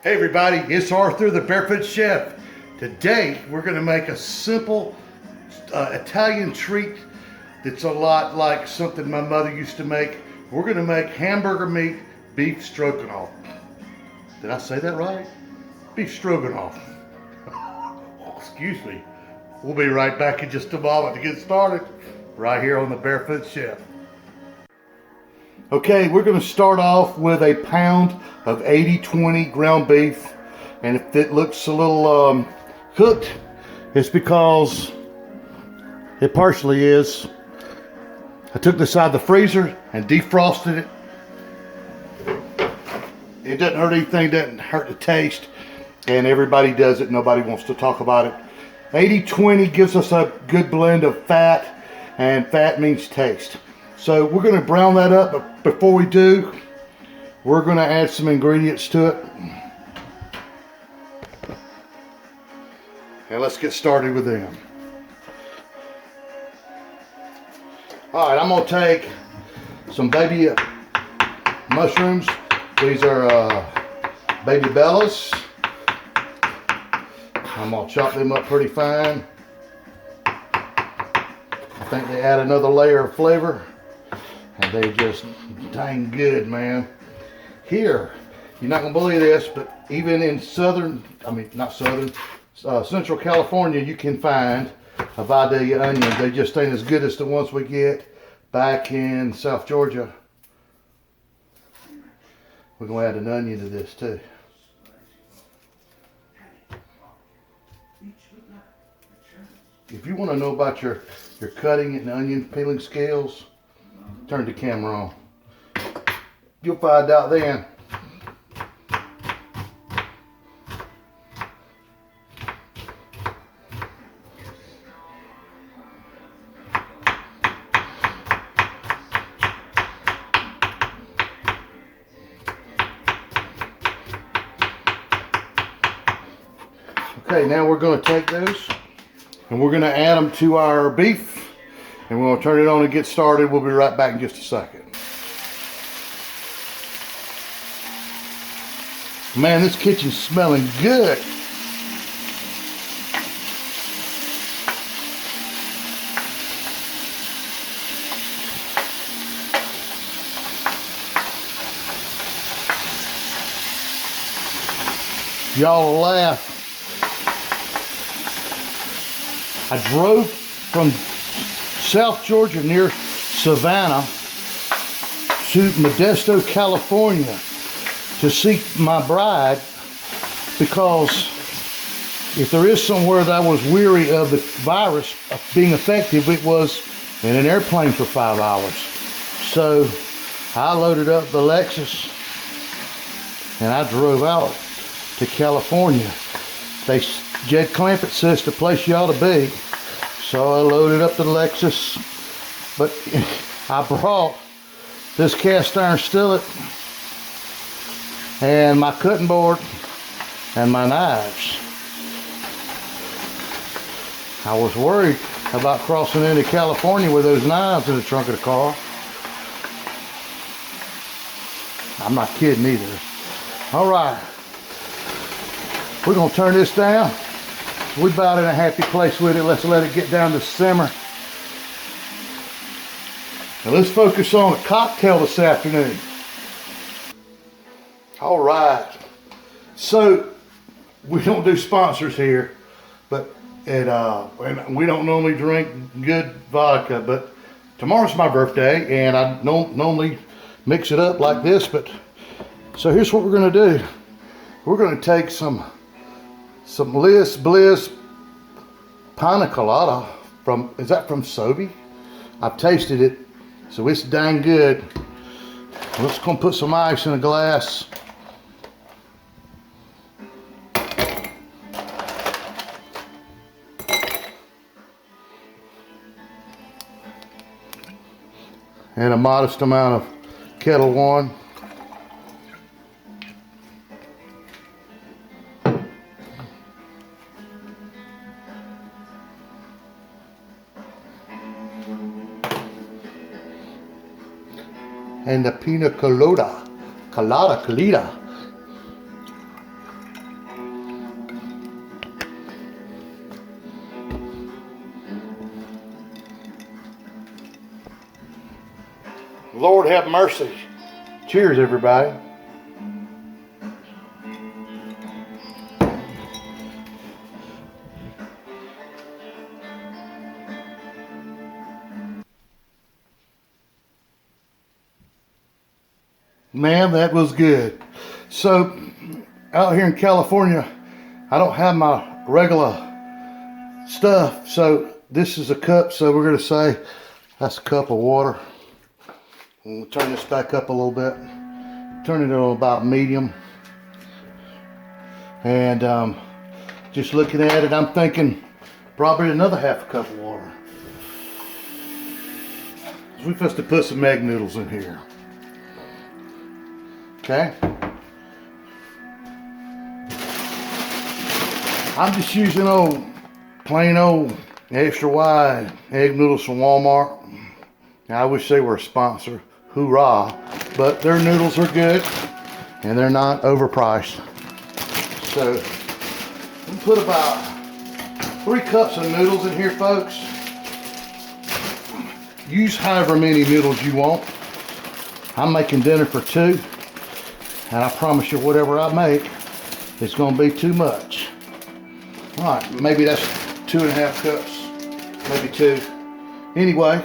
Hey everybody, it's Arthur the Barefoot Chef. Today we're going to make a simple Italian treat that's a lot like something my mother used to make. We're going to make hamburger meat beef stroganoff. Did I say that right? Beef stroganoff. Excuse me. We'll be right back in just a moment to get started right here on the Barefoot Chef. Okay, we're going to start off with a pound of 80-20 ground beef, and if it looks a little cooked, it's because it partially is. I took this out of the freezer and defrosted it. It doesn't hurt anything, doesn't hurt the taste, and everybody does it. Nobody wants to talk about it. 80-20 gives us a good blend of fat, and fat means taste. So we're going to brown that up, but before we do, we're going to add some ingredients to it. And let's get started with them. Alright, I'm going to take some baby mushrooms. These are baby bellas. I'm going to chop them up pretty fine. I think they add another layer of flavor. And they just dang good, man. Here, you're not gonna believe this, but even in Central California, you can find a Vade onion. They just ain't as good as the ones we get back in South Georgia. We're gonna add an onion to this too. If you want to know about your cutting and onion peeling skills, turn the camera on. You'll find out then. Okay, now we're going to take those and we're going to add them to our beef, and we're going to turn it on and get started. We'll be right back in just a second. Man, this kitchen's smelling good. Y'all laugh. I drove from South Georgia near Savannah to Modesto, California to see my bride, because if there is somewhere that I was weary of the virus being effective, it was in an airplane for 5 hours. So I loaded up the Lexus and I drove out to California. Jed Clampett says the place you ought to be. So I loaded up the Lexus, but I brought this cast iron skillet and my cutting board and my knives. I was worried about crossing into California with those knives in the trunk of the car. I'm not kidding either. All right, we're gonna turn this down. We're about in a happy place with it. Let's let it get down to simmer. Now let's focus on a cocktail this afternoon. All right. So we don't do sponsors here, but and we don't normally drink good vodka. But tomorrow's my birthday, and I don't normally mix it up like this. But so here's what we're gonna do. We're gonna take some Liz Bliss Pina Colada from, is that from Sobe? I've tasted it, so it's dang good. We're just gonna put some ice in a glass. And a modest amount of Kettle One. And the pina colada. Lord have mercy. Cheers, everybody. Man, that was good. So, out here in California, I don't have my regular stuff. So, this is a cup. So, we're going to say that's a cup of water. We'll turn this back up a little bit. Turn it on about medium. And just looking at it, I'm thinking probably another half a cup of water. We're supposed to put some egg noodles in here. Okay. I'm just using plain old extra wide egg noodles from Walmart. Now, I wish they were a sponsor. Hoorah. But their noodles are good and they're not overpriced. So we put about 3 cups of noodles in here, folks. Use however many noodles you want. I'm making dinner for 2. And I promise you, whatever I make, it's going to be too much. All right, maybe that's 2.5 cups, maybe 2. Anyway,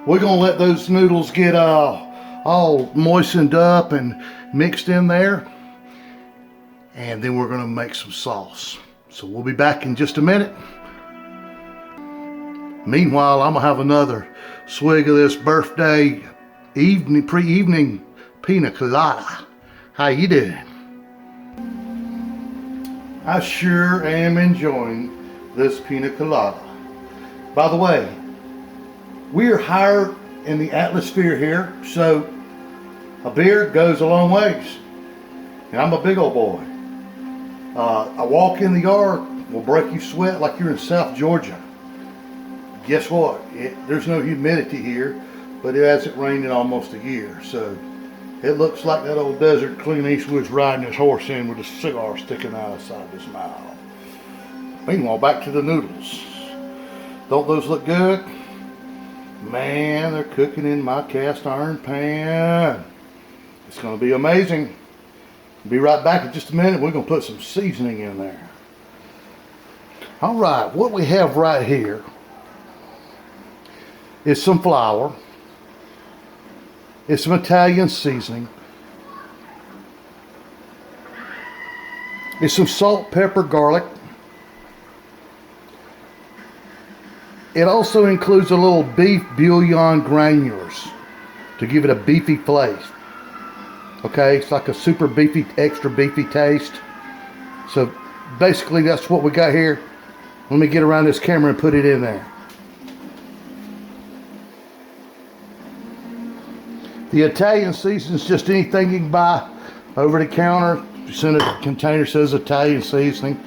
we're going to let those noodles get all moistened up and mixed in there. And then we're going to make some sauce. So we'll be back in just a minute. Meanwhile, I'm going to have another swig of this birthday pre-evening pina colada. How you doing? I sure am enjoying this pina colada. By the way, we are higher in the atmosphere here, so a beer goes a long ways. And I'm a big old boy. A walk in the yard will break you sweat like you're in South Georgia. Guess what? There's no humidity here, but it hasn't rained in almost a year, so it looks like that old desert Clint Eastwood's riding his horse in with a cigar sticking out the side of his mouth. Meanwhile, back to the noodles. Don't those look good? Man, they're cooking in my cast iron pan. It's going to be amazing. Be right back in just a minute. We're going to put some seasoning in there. All right, what we have right here is some flour. It's some Italian seasoning. It's some salt, pepper, garlic. It also includes a little beef bouillon granulars to give it a beefy flavor. Okay, it's like a super beefy, extra beefy taste. So basically that's what we got here. Let me get around this camera and put it in there. The Italian seasoning is just anything you can buy over the counter. It's in a container, says Italian seasoning.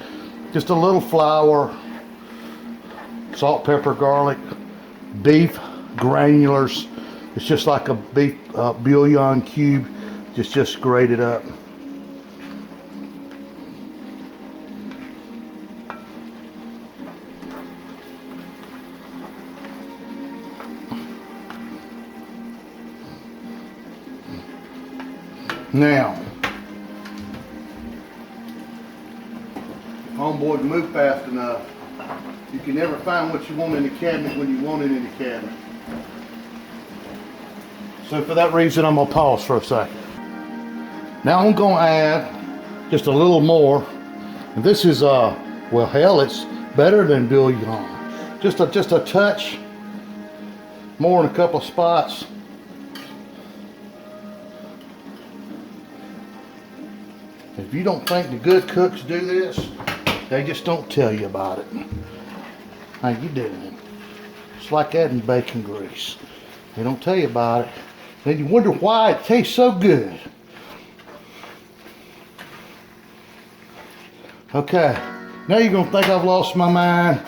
Just a little flour, salt, pepper, garlic, beef granulars. It's just like a beef bouillon cube, just grated up. Now, homeboy can move fast enough. You can never find what you want in the cabinet when you want it in the cabinet. So for that reason, I'm gonna pause for a second. Now I'm gonna add just a little more. And this is well, hell, it's better than bouillon. Just a touch more in a couple of spots. If you don't think the good cooks do this, they just don't tell you about it. How you doing? It's like adding bacon grease. They don't tell you about it. Then you wonder why it tastes so good. Okay, now you're gonna think I've lost my mind,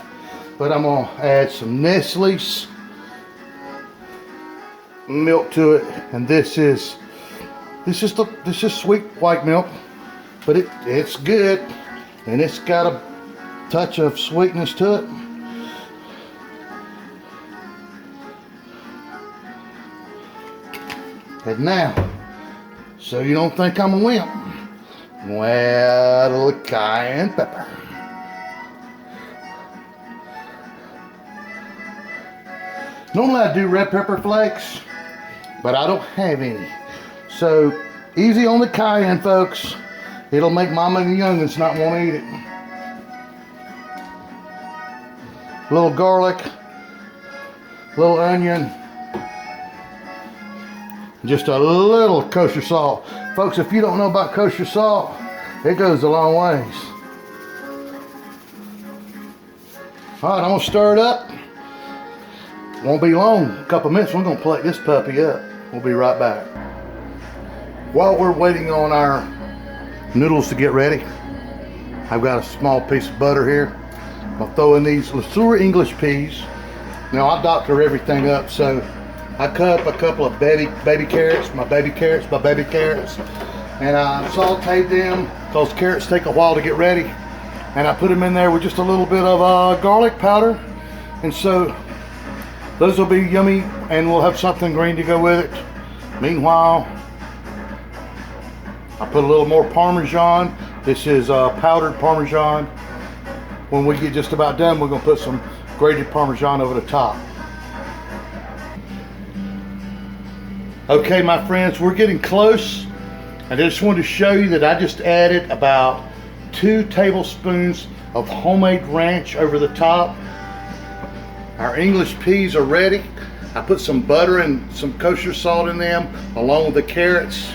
but I'm gonna add some Nestle's milk to it, and this is sweet white milk. But it's good, and it's got a touch of sweetness to it. And now, so you don't think I'm a wimp, add a little cayenne pepper. Normally I do red pepper flakes, but I don't have any. So easy on the cayenne, folks. It'll make mama and the youngins not want to eat it. A little garlic, a little onion, just a little kosher salt. Folks, if you don't know about kosher salt, it goes a long ways. All right, I'm gonna stir it up. Won't be long, a couple minutes, we're gonna plate this puppy up. We'll be right back. While we're waiting on our noodles to get ready, I've got a small piece of butter here. I'm gonna throw in these LeSueur English peas. Now I doctor everything up, so I cut up a couple of baby carrots, my baby carrots, and I sauteed them. Those carrots take a while to get ready, and I put them in there with just a little bit of garlic powder, and so those will be yummy, and we'll have something green to go with it. Meanwhile, I put a little more Parmesan. This is powdered Parmesan. When we get just about done, we're gonna put some grated Parmesan over the top. Okay, my friends, we're getting close. I just wanted to show you that I just added about 2 tablespoons of homemade ranch over the top. Our English peas are ready. I put some butter and some kosher salt in them along with the carrots.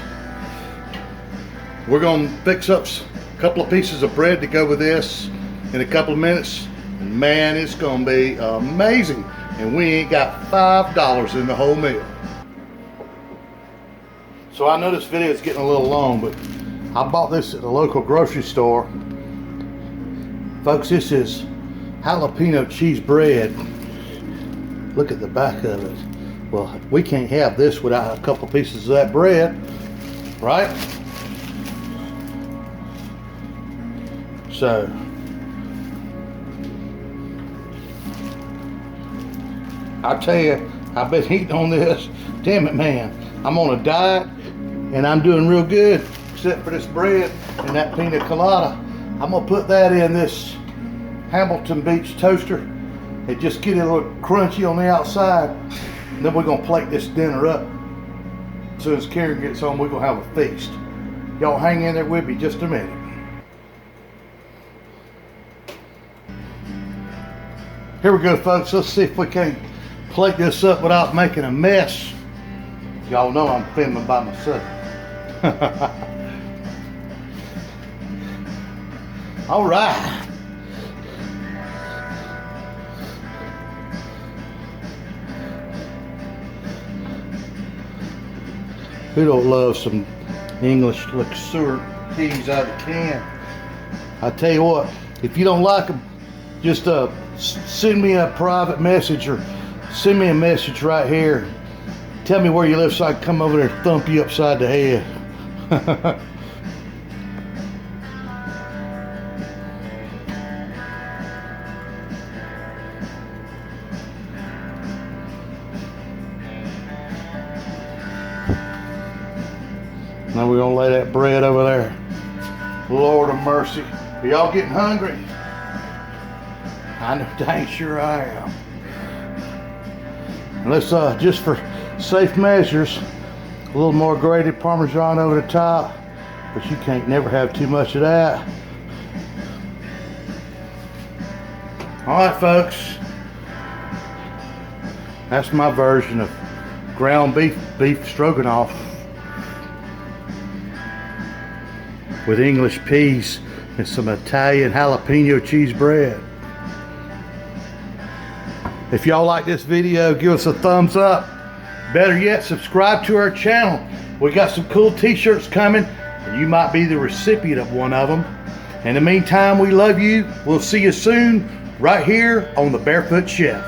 We're gonna fix up a couple of pieces of bread to go with this in a couple of minutes. And man, it's gonna be amazing. And we ain't got $5 in the whole meal. So I know this video is getting a little long, but I bought this at the local grocery store. Folks, this is jalapeno cheese bread. Look at the back of it. Well, we can't have this without a couple pieces of that bread, right? So, I tell you, I've been eating on this. Damn it, man. I'm on a diet and I'm doing real good, except for this bread and that pina colada. I'm gonna put that in this Hamilton Beach toaster. It just get it a little crunchy on the outside. And then we're gonna plate this dinner up. As soon as Karen gets home, we're gonna have a feast. Y'all hang in there with me just a minute. Here we go, folks. Let's see if we can plate this up without making a mess. Y'all know I'm filming by myself. All right. Who don't love some English LeSueur peas out of the can? I tell you what, if you don't like them, just send me a private message or send me a message right here. Tell me where you live so I can come over there and thump you upside the head. Now we're gonna lay that bread over there. Lord of mercy. Are y'all getting hungry? I know dang sure I am. And let's just for safe measures, a little more grated Parmesan over the top, but you can't never have too much of that. All right, folks, that's my version of ground beef stroganoff with English peas and some Italian jalapeno cheese bread. If y'all like this video, give us a thumbs up. Better yet, subscribe to our channel. We got some cool t-shirts coming, and you might be the recipient of one of them. In the meantime, we love you. We'll see you soon right here on the Barefoot Chef.